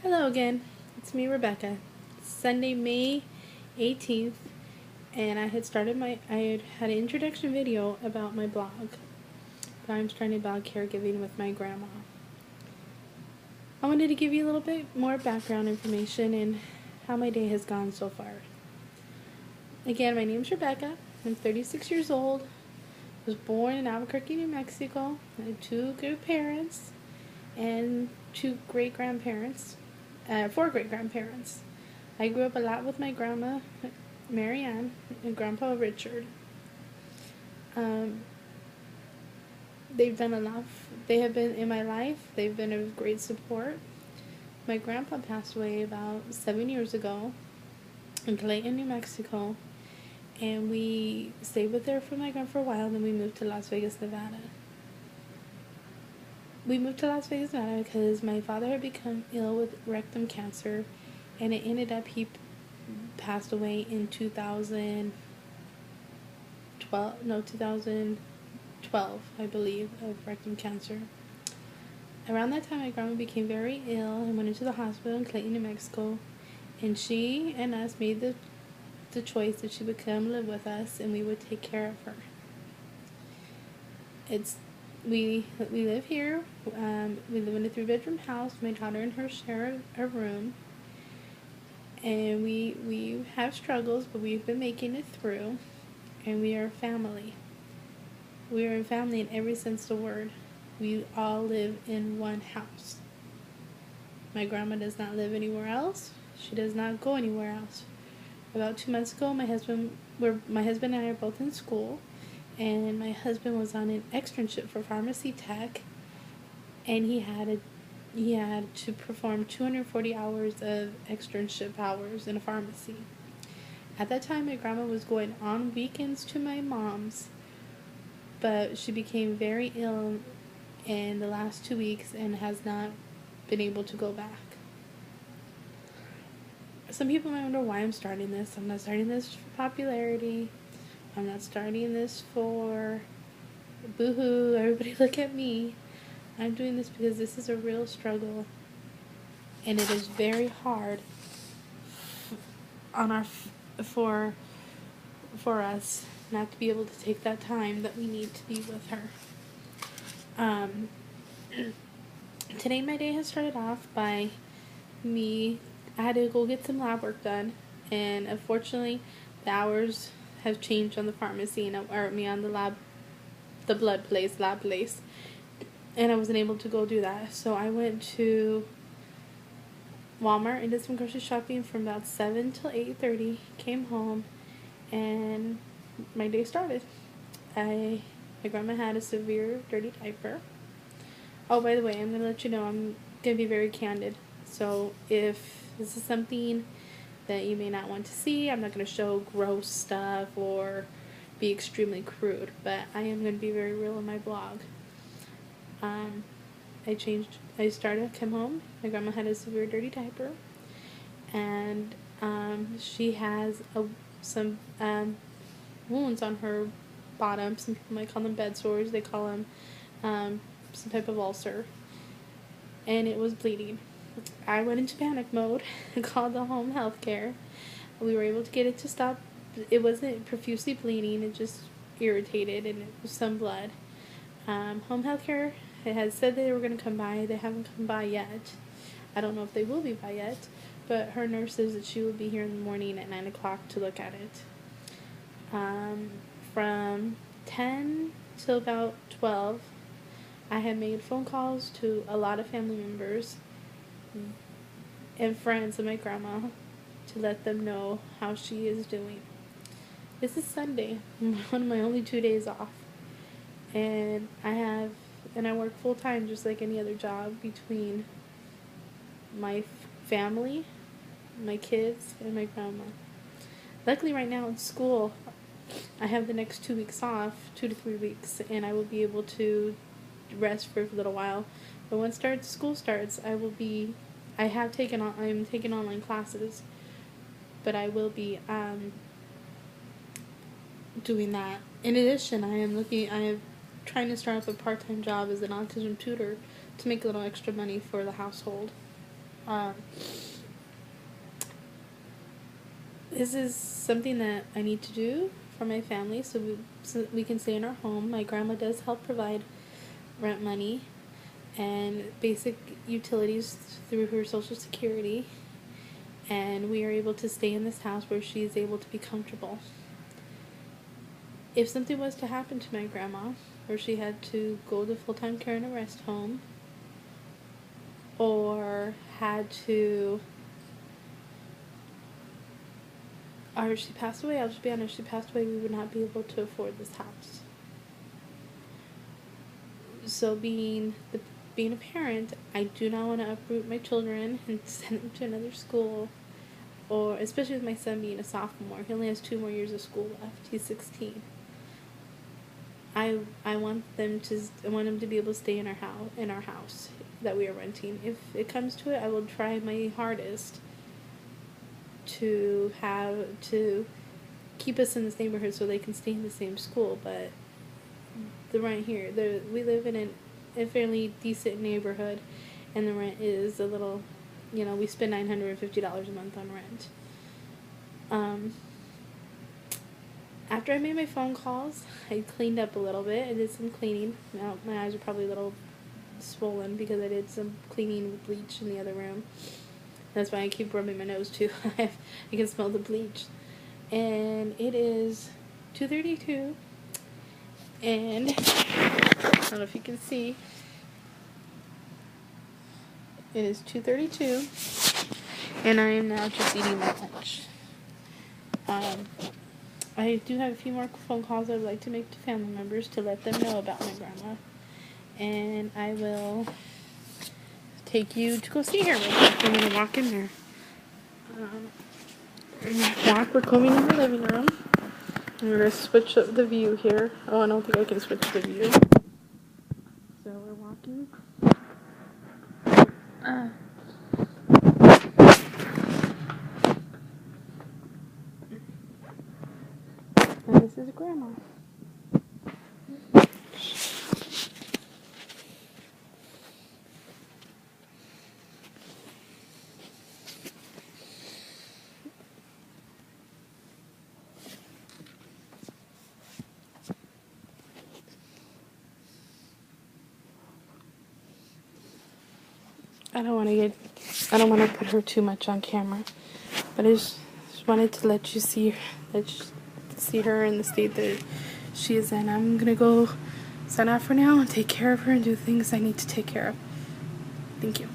Hello again, it's me, Rebecca. It's Sunday, May 18th, and I had an introduction video about my blog. I'm starting about caregiving with my grandma. I wanted to give you a little bit more background information and how my day has gone so far. Again, my name's Rebecca. I'm 36 years old. I was born in Albuquerque, New Mexico. I had two good parents and two great-grandparents. 4 great-grandparents. I grew up a lot with my grandma, Marianne, and Grandpa Richard. They've done a lot. They have been in my life. They've been of great support. My grandpa passed away about 7 years ago in Clayton, New Mexico, and we stayed with her for my grandma for a while. Then we moved to Las Vegas, Nevada. We moved to Las Vegas, Nevada because my father had become ill with rectum cancer, and it ended up he passed away in 2012, I believe, of rectum cancer. Around that time, my grandma became very ill and went into the hospital in Clayton, New Mexico, and she and us made the choice that she would come live with us and we would take care of her. We live here. We live in a 3-bedroom house. My daughter and her share a room. And we have struggles, but we've been making it through. And we are a family. We are a family in every sense of the word. We all live in one house. My grandma does not live anywhere else. She does not go anywhere else. About 2 months ago, my husband and I are both in school. And my husband was on an externship for pharmacy tech, and he had to perform 240 hours of externship hours in a pharmacy. At that time, my grandma was going on weekends to my mom's, but she became very ill in the last 2 weeks and has not been able to go back. Some people might wonder why I'm starting this. I'm not starting this for popularity. I'm not starting this for boo-hoo, everybody look at me. I'm doing this because this is a real struggle, and it is very hard for us not to be able to take that time that we need to be with her. Today my day has started off by I had to go get some lab work done, and unfortunately the hours have changed on the pharmacy and on the lab place, and I wasn't able to go do that. So I went to Walmart and did some grocery shopping from about 7 till 8:30. Came home, and my day started. My grandma had a severe dirty diaper. Oh, by the way, I'm gonna let you know I'm gonna be very candid. So if this is something that you may not want to see, I'm not going to show gross stuff or be extremely crude, but I am going to be very real in my blog. Came home, my grandma had a severe dirty diaper, and she has some wounds on her bottom. Some people might call them bed sores, they call them some type of ulcer, and it was bleeding. I went into panic mode and called the home health care. We were able to get it to stop. It wasn't profusely bleeding, it just irritated, and it was some blood. Home health care has said they were going to come by. They haven't come by yet. I don't know if they will be by yet, but her nurse says that she will be here in the morning at 9 o'clock to look at it. From 10 till about 12, I had made phone calls to a lot of family members and friends of my grandma to let them know how she is doing. This is Sunday, one of my only 2 days off, and I work full time just like any other job between my family, my kids, and my grandma. Luckily right now in school, I have the next 2 weeks off, 2 to 3 weeks, and I will be able to rest for a little while. But once school starts, I'm taking online classes, but I will be doing that. In addition, I am trying to start up a part-time job as an autism tutor to make a little extra money for the household. Um, this is something that I need to do for my family so we can stay in our home. My grandma does help provide rent money and basic utilities through her Social Security, and we are able to stay in this house where she is able to be comfortable. If something was to happen to my grandma, or she had to go to full-time care in a rest home, or had to, or if she passed away, I'll just be honest, if she passed away, we would not be able to afford this house. So being a parent, I do not want to uproot my children and send them to another school, or especially with my son being a sophomore. He only has 2 more years of school left. He's 16. I want them to be able to stay in our house that we are renting. If it comes to it, I will try my hardest to keep us in this neighborhood so they can stay in the same school. But the rent here, we live in a fairly decent neighborhood, and the rent is a little, we spend $950 a month on rent. After I made my phone calls, I cleaned up a little bit. I did some cleaning. Now my eyes are probably a little swollen because I did some cleaning with bleach in the other room. That's why I keep rubbing my nose too. I can smell the bleach. And it is 2:32. And I don't know if you can see. It is 2:32. And I am now just eating my lunch. I do have a few more phone calls I would like to make to family members to let them know about my grandma. And I will take you to go see her real quick. I'm going to walk in there. We're coming in the living room. I'm going to switch up the view here. Oh, I don't think I can switch the view. So we're walking. And this is Grandma. I don't want to put her too much on camera, but I just wanted to let you see her in the state that she is in. I'm gonna go sign off for now and take care of her and do things I need to take care of. Thank you.